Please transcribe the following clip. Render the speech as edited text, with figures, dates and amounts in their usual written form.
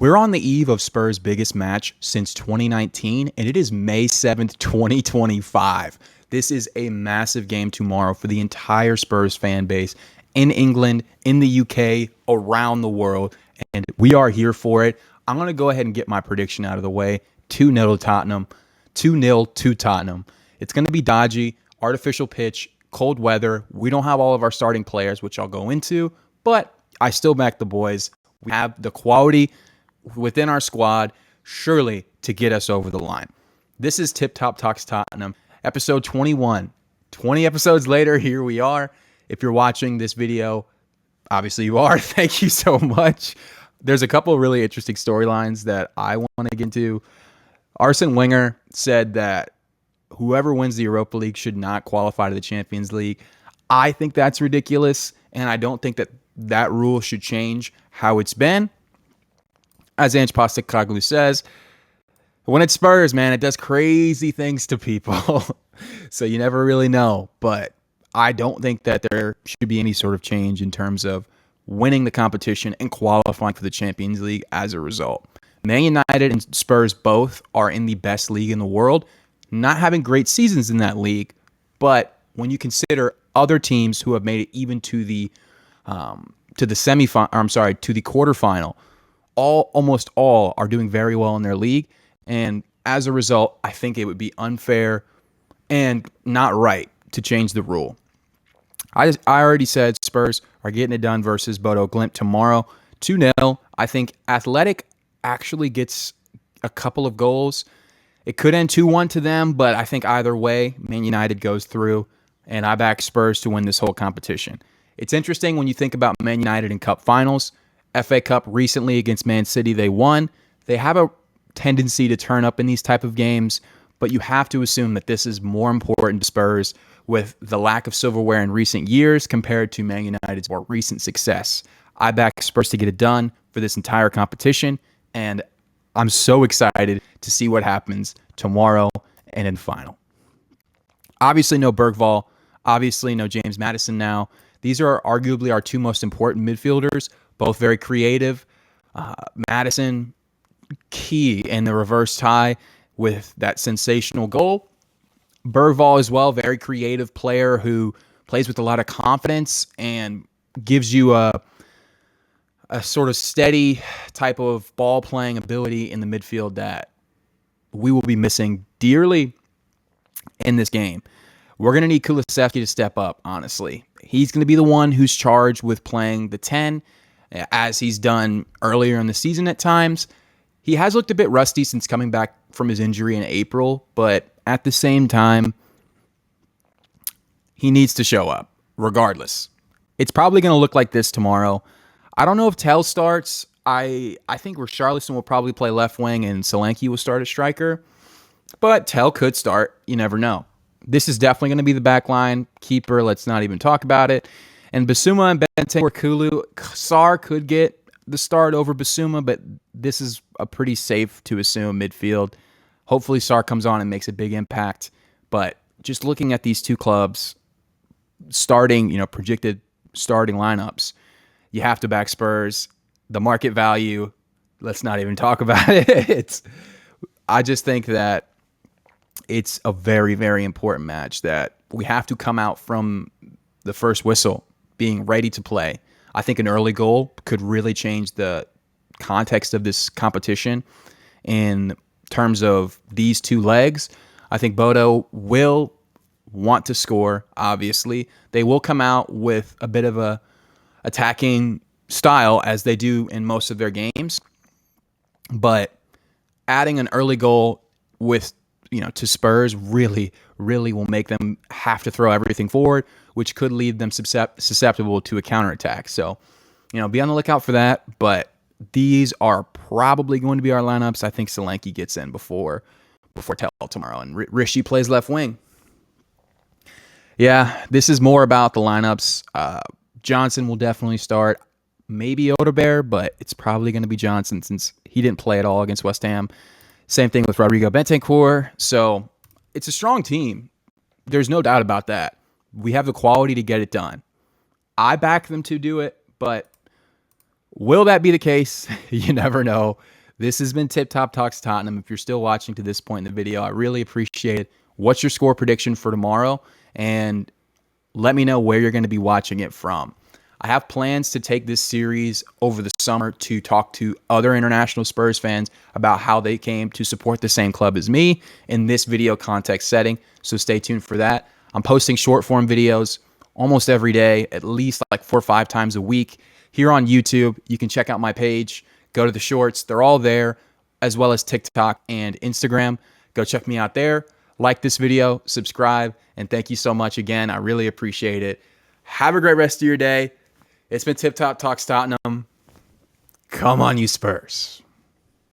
We're on the eve of Spurs' biggest match since 2019, and it is May 7th, 2025. This is a massive game tomorrow for the entire Spurs fan base in England, in the UK, around the world, and we are here for it. I'm going to go ahead and get my prediction out of the way. 2-0 to Tottenham. 2-0 to Tottenham. It's going to be dodgy, artificial pitch, cold weather. We don't have all of our starting players, which I'll go into, but I still back the boys. We have the quality within our squad, surely, to get us over the line. This is Tip Top Talks Tottenham, episode 21. 20 episodes later, here we are. If you're watching this video, obviously you are. Thank you so much. There's a couple of really interesting storylines that I want to get into. Arsene Wenger said that whoever wins the Europa League should not qualify to the Champions League. I think that's ridiculous, and I don't think that that rule should change how it's been. As Ange Postecoglou says, when it's Spurs, man, it does crazy things to people. So you never really know. But I don't think that there should be any sort of change in terms of winning the competition and qualifying for the Champions League as a result. Man United and Spurs both are in the best league in the world, not having great seasons in that league. But when you consider other teams who have made it even to the quarterfinal, almost all are doing very well in their league. And as a result, I think it would be unfair and not right to change the rule. I already said Spurs are getting it done versus Bodo Glimt tomorrow. 2-0. I think Athletic actually gets a couple of goals. It could end 2-1 to them, but I think either way, Man United goes through, and I back Spurs to win this whole competition. It's interesting when you think about Man United in cup finals. FA Cup recently against Man City, they won. They have a tendency to turn up in these type of games, but you have to assume that this is more important to Spurs with the lack of silverware in recent years compared to Man United's more recent success. I back Spurs to get it done for this entire competition, and I'm so excited to see what happens tomorrow and in final. Obviously no Bergvall, obviously no James Maddison now. These are arguably our two most important midfielders, both very creative. Maddison, key in the reverse tie with that sensational goal. Bergvall as well, very creative player who plays with a lot of confidence and gives you a sort of steady type of ball-playing ability in the midfield that we will be missing dearly in this game. We're going to need Kulusevski to step up, honestly. He's going to be the one who's charged with playing the 10, as he's done earlier in the season at times. He has looked a bit rusty since coming back from his injury in April, but at the same time, he needs to show up, regardless. It's probably going to look like this tomorrow. I don't know if Tell starts. I think Richarlison will probably play left wing and Solanke will start as striker, but Tell could start. You never know. This is definitely going to be the back line. Keeper, let's not even talk about it. And Basuma and Benteke or Kulu. Sarr could get the start over Basuma, but this is a pretty safe to assume midfield. Hopefully Sarr comes on and makes a big impact. But just looking at these two clubs starting, projected starting lineups, you have to back Spurs. The market value, let's not even talk about it. I just think that it's a very, very important match that we have to come out from the first whistle being ready to play. I think an early goal could really change the context of this competition in terms of these two legs. I think Bodo will want to score, obviously. They will come out with a bit of a attacking style as they do in most of their games. But adding an early goal with to Spurs really will make them have to throw everything forward, which could leave them susceptible to a counterattack. So, be on the lookout for that. But these are probably going to be our lineups. I think Solanke gets in before Tell tomorrow, and Rishi plays left wing. Yeah, this is more about the lineups. Johnson will definitely start. Maybe Odegaard, but it's probably going to be Johnson since he didn't play at all against West Ham. Same thing with Rodrigo Bentancur. So it's a strong team. There's no doubt about that. We have the quality to get it done. I back them to do it, but Will that be the case? You never know. This has been Tip Top Talks Tottenham. If you're still watching to this point in the video, I really appreciate it. What's your score prediction for tomorrow? And let me know where you're going to be watching it from. I have plans to take this series over the summer to talk to other international Spurs fans about how they came to support the same club as me in this video context setting. So stay tuned for that. I'm posting short form videos almost every day, at least like 4 or 5 times a week here on YouTube. You can check out my page, go to the shorts. They're all there, as well as TikTok and Instagram. Go check me out there. Like this video, subscribe, and thank you so much again. I really appreciate it. Have a great rest of your day. It's been Tip Top Talks Tottenham. Come on, you Spurs.